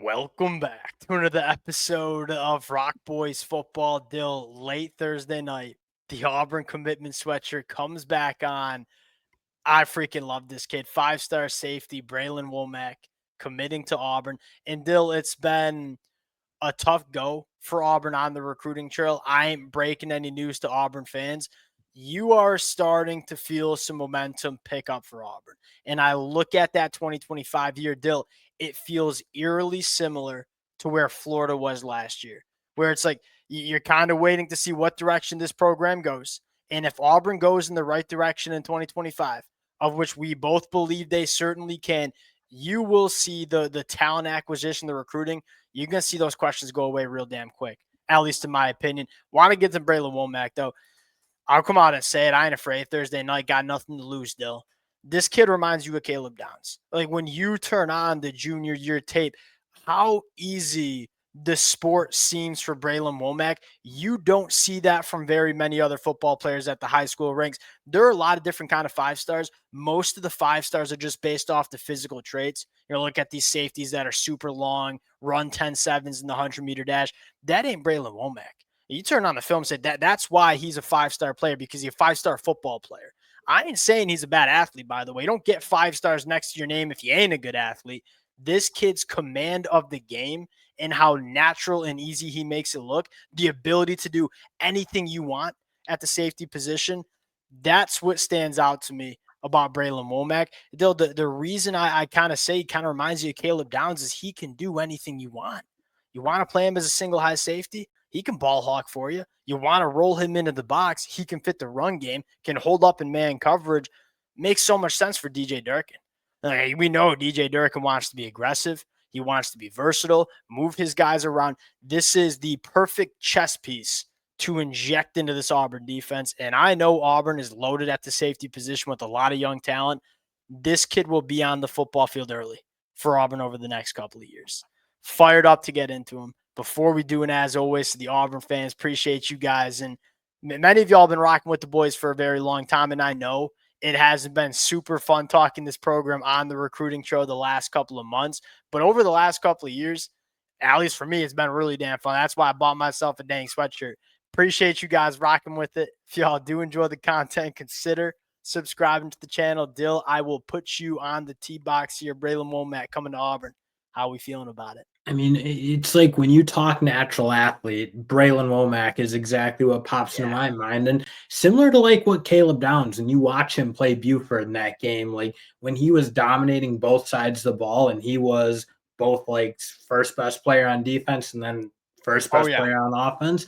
Welcome back to another episode of Rock Boys Football. Dill, late Thursday night, the Auburn commitment sweatshirt comes back on. I freaking love this kid. 5-star safety, Bralan Womack, committing to Auburn. And Dill, it's been a tough go for Auburn on the recruiting trail. I ain't breaking any news to Auburn fans. You are starting to feel some momentum pick up for Auburn. And I look at that 2025 year, Dill, it feels eerily similar to where Florida was last year, where it's like you're kind of waiting to see what direction this program goes. And if Auburn goes in the right direction in 2025, of which we both believe they certainly can, you will see the talent acquisition, the recruiting. You're going to see those questions go away real damn quick, at least in my opinion. Want to get to Bralan Womack, though. I'll come out and say it. I ain't afraid. Thursday night, got nothing to lose, Dill. This kid reminds you of Caleb Downs. Like when you turn on the junior year tape, how easy the sport seems for Bralan Womack. You don't see that from very many other football players at the high school ranks. There are a lot of different kind of 5-stars. Most of the 5-stars are just based off the physical traits. You look at these safeties that are super long, run 10.7s in the 100-meter dash. That ain't Bralan Womack. You turn on the film and say that's why he's a 5-star player, because he's a 5-star football player. I ain't saying he's a bad athlete, by the way. You don't get 5 stars next to your name if you ain't a good athlete. This kid's command of the game and how natural and easy he makes it look, the ability to do anything you want at the safety position, that's what stands out to me about Bralan Womack. The reason I kind of say he kind of reminds you of Caleb Downs is he can do anything you want. You want to play him as a single high safety? He can ball hawk for you. You want to roll him into the box? He can fit the run game, can hold up in man coverage. Makes so much sense for DJ Durkin. We know DJ Durkin wants to be aggressive. He wants to be versatile, move his guys around. This is the perfect chess piece to inject into this Auburn defense. And I know Auburn is loaded at the safety position with a lot of young talent. This kid will be on the football field early for Auburn over the next couple of years. Fired up to get into him. Before we do, and as always, to the Auburn fans, appreciate you guys. And many of y'all have been rocking with the boys for a very long time, and I know it hasn't been super fun talking this program on the recruiting show the last couple of months. But over the last couple of years, at least for me, it's been really damn fun. That's why I bought myself a dang sweatshirt. Appreciate you guys rocking with it. If y'all do enjoy the content, consider subscribing to the channel. Dill, I will put you on the tee box here. Bralan Womack coming to Auburn. How are we feeling about it? I mean, it's like when you talk natural athlete, Bralan Womack is exactly what pops into my mind. And similar to like what Caleb Downs, and you watch him play Buford in that game, like when he was dominating both sides of the ball and he was both like first best player on defense and then first Oh, best yeah. player on offense.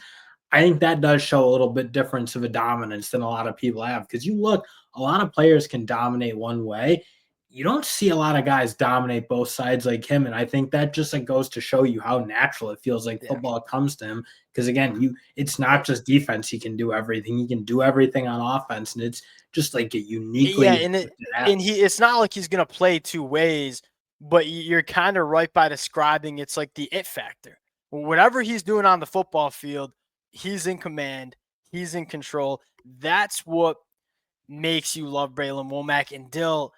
I think that does show a little bit difference of a dominance than a lot of people have. Because you look, a lot of players can dominate one way. You don't see a lot of guys dominate both sides like him, and I think that just like goes to show you how natural it feels like football comes to him. Because again, it's not just defense; he can do everything. He can do everything on offense, and it's just like a Yeah, uniquely. and it's not like he's gonna play two ways, but you're kind of right by describing it's like the it factor. Whatever he's doing on the football field, he's in command, he's in control. That's what makes you love Bralan Womack. And Dill,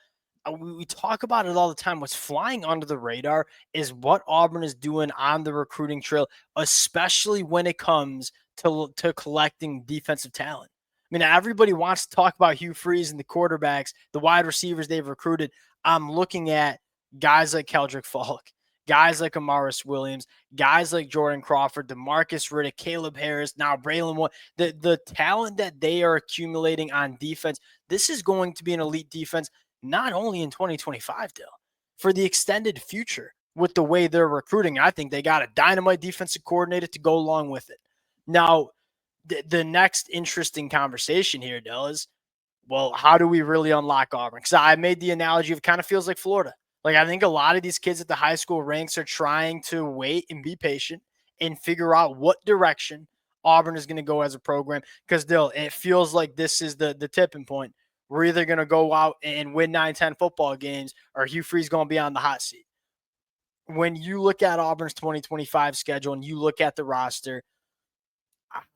we talk about it all the time. What's flying under the radar is what Auburn is doing on the recruiting trail, especially when it comes to collecting defensive talent. I mean, everybody wants to talk about Hugh Freeze and the quarterbacks, the wide receivers they've recruited. I'm looking at guys like Keldrick Falk, guys like Amaris Williams, guys like Jordan Crawford, DeMarcus Riddick, Caleb Harris, now Bralan Womack. The talent that they are accumulating on defense, this is going to be an elite defense not only in 2025, Dill, for the extended future with the way they're recruiting. I think they got a dynamite defensive coordinator to go along with it. Now, the next interesting conversation here, Dill, is, well, how do we really unlock Auburn? Because I made the analogy of it kind of feels like Florida. Like, I think a lot of these kids at the high school ranks are trying to wait and be patient and figure out what direction Auburn is going to go as a program. Because, Dill, it feels like this is the tipping point. We're either going to go out and win 9-10 football games, or Hugh Freeze going to be on the hot seat. When you look at Auburn's 2025 schedule and you look at the roster,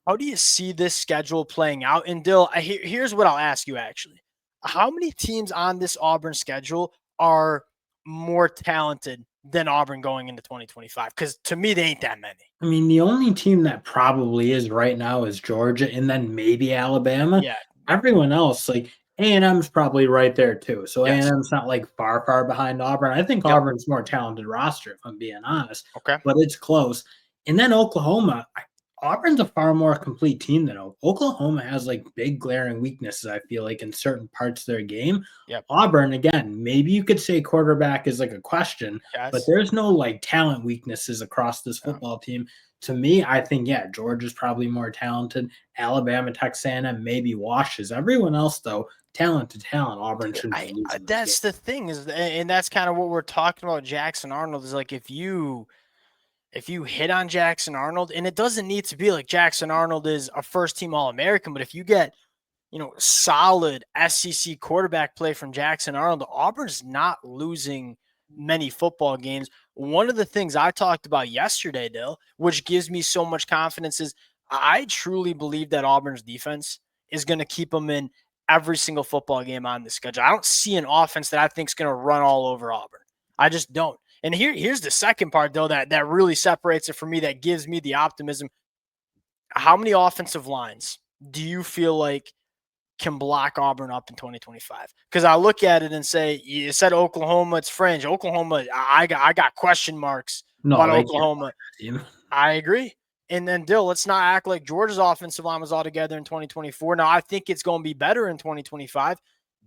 how do you see this schedule playing out? And Dill, here's what I'll ask you actually. How many teams on this Auburn schedule are more talented than Auburn going into 2025? Because to me, they ain't that many. I mean, the only team that probably is right now is Georgia, and then maybe Alabama. Yeah. Everyone else, like A&M's probably right there too. So Yes. A&M's not like far behind Auburn. I think Yep. Auburn's more talented roster, if I'm being honest, Okay. but it's close. And then Oklahoma, Auburn's a far more complete team than Oklahoma has like big glaring weaknesses, I feel like, in certain parts of their game. Yep. Auburn, again, maybe you could say quarterback is like a question, but Yes. there's no like talent weaknesses across this Yeah. football team. To me, I think, yeah, Georgia's probably more talented. Alabama, Texas A&M, maybe washes. Everyone else, though, talent to talent, Auburn shouldn't be losing this game. That's the thing is, and that's kind of what we're talking about. Jackson Arnold is like, if you hit on Jackson Arnold, and it doesn't need to be like Jackson Arnold is a first team All-American, but if you get, solid SEC quarterback play from Jackson Arnold, Auburn's not losing many football games. One of the things I talked about yesterday, Dill, which gives me so much confidence, is I truly believe that Auburn's defense is going to keep them in every single football game on the schedule. I don't see an offense that I think is going to run all over Auburn. I just don't. And here's the second part, though, that really separates it for me, that gives me the optimism. How many offensive lines do you feel like can block Auburn up in 2025? Because I look at it and say, you said Oklahoma, it's fringe. Oklahoma, I got question marks No, about they can't Oklahoma. team. I agree. And then, Dill, let's not act like Georgia's offensive line was all together in 2024. Now, I think it's going to be better in 2025.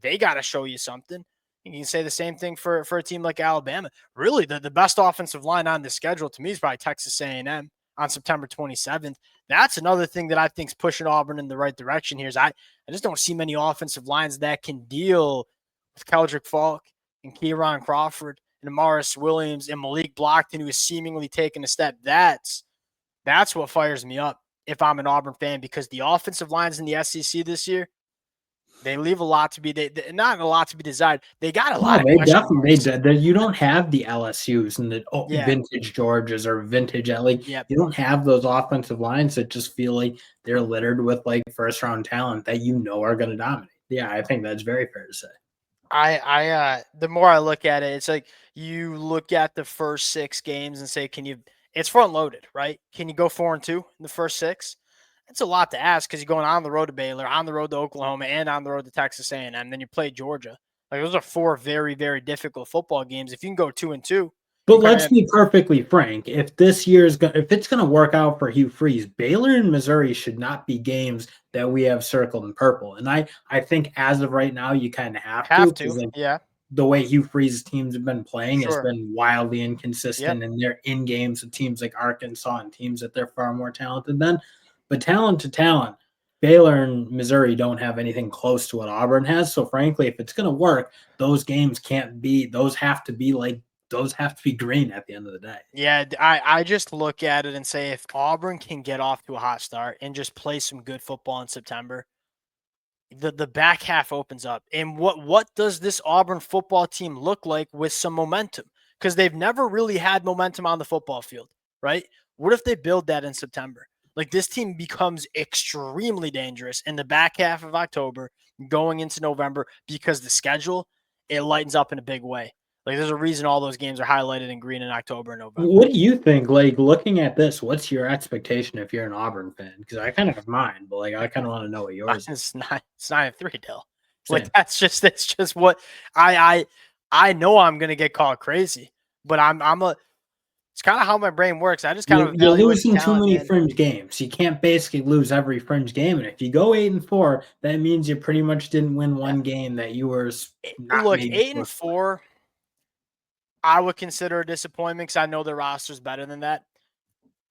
They got to show you something. You can say the same thing for a team like Alabama. Really, the best offensive line on the schedule to me is probably Texas A&M on September 27th. That's another thing that I think is pushing Auburn in the right direction here. Is I just don't see many offensive lines that can deal with Keldrick Falk and Kieran Crawford and Amaris Williams and Malik Blockton, who is seemingly taking a step. That's what fires me up if I'm an Auburn fan, because the offensive lines in the SEC this year, they leave a lot to be not a lot to be desired. They got a lot No, of they question definitely marks. did. You don't have the LSUs and the Yeah. vintage Georgias or vintage like Yep. you don't have those offensive lines that just feel like they're littered with like first round talent that are going to dominate. Yeah, I think that's very fair to say. The more I look at it, it's like you look at the first 6 games and say, it's front loaded, right? Can you go 4-2 in the first 6? It's a lot to ask, because you're going on the road to Baylor, on the road to Oklahoma, and on the road to Texas A&M. Then you play Georgia. Like, those are 4 very, very difficult football games. If you can go 2-2, But let's be perfectly frank. If if it's going to work out for Hugh Freeze, Baylor and Missouri should not be games that we have circled in purple. And I think as of right now, you kind of have to, because like Yeah, the way Hugh Freeze's teams have been playing has sure. been wildly Yep. inconsistent, and they're in games with teams like Arkansas and teams that they're far more talented than. But talent to talent, Baylor and Missouri don't have anything close to what Auburn has. So frankly, if it's going to work, those games can't be. Those have to be green at the end of the day. Yeah, I just look at it and say, if Auburn can get off to a hot start and just play some good football in September, the back half opens up. And what does this Auburn football team look like with some momentum? Because they've never really had momentum on the football field, right? What if they build that in September? Like, this team becomes extremely dangerous in the back half of October, going into November, because the schedule, it lightens up in a big way. Like, there's a reason all those games are highlighted in green in October and November. What do you think? Like looking at this, what's your expectation if you're an Auburn fan? Because I kind of have mine, but like I kind of want to know what yours is. It's 9-3, Dill. Like, Same. it's just what I know I'm gonna get called crazy, but it's kind of how my brain works. I just kind of You're evaluate the losing too talent, many man. fringe games. You can't basically lose every fringe game. And if you go 8-4, that means you pretty much didn't win Yeah. one game that you were not Look, maybe supposed to win. 8-4, I would consider a disappointment, because I know the roster's better than that.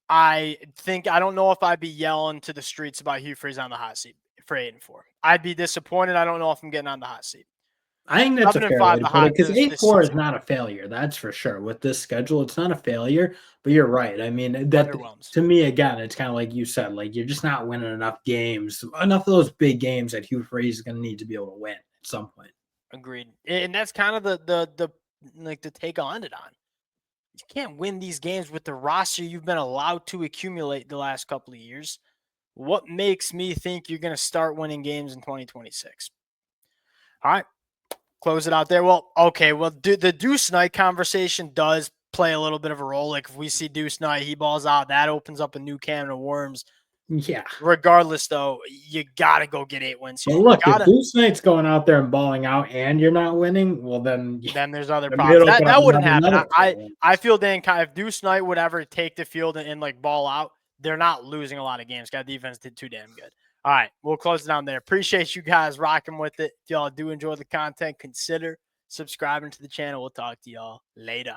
I don't know if I'd be yelling to the streets about Hugh Freeze on the hot seat for 8-4. I'd be disappointed. I don't know if I'm getting on the hot seat. I think that's a fair way 7-5, to the put it, hot because this 8-4 is season not a failure. That's for sure. With this schedule, it's not a failure. But you're right. I mean, that underwhelms. to me, again, it's kind of like you said. Like you're just not winning enough games, enough of those big games that Hugh Freeze is going to need to be able to win at some point. Agreed. And that's kind of the take on it on. You can't win these games with the roster you've been allowed to accumulate the last couple of years. What makes me think you're going to start winning games in 2026? All right, close it out there. Well, okay. Well, the Deuce Night conversation does play a little bit of a role. Like if we see Deuce Knight, he balls out, that opens up a new can of worms. Yeah. Regardless, though, you got to go get 8 wins here. But look, if Deuce Knight's going out there and balling out and you're not winning, well, then there's other maybe problems. it'll open That up wouldn't happen. another I feel Dan, if Deuce Knight would ever take the field and like ball out, they're not losing a lot of games. That defense did too damn good. All right, we'll close it down there. Appreciate you guys rocking with it. If y'all do enjoy the content, consider subscribing to the channel. We'll talk to y'all later.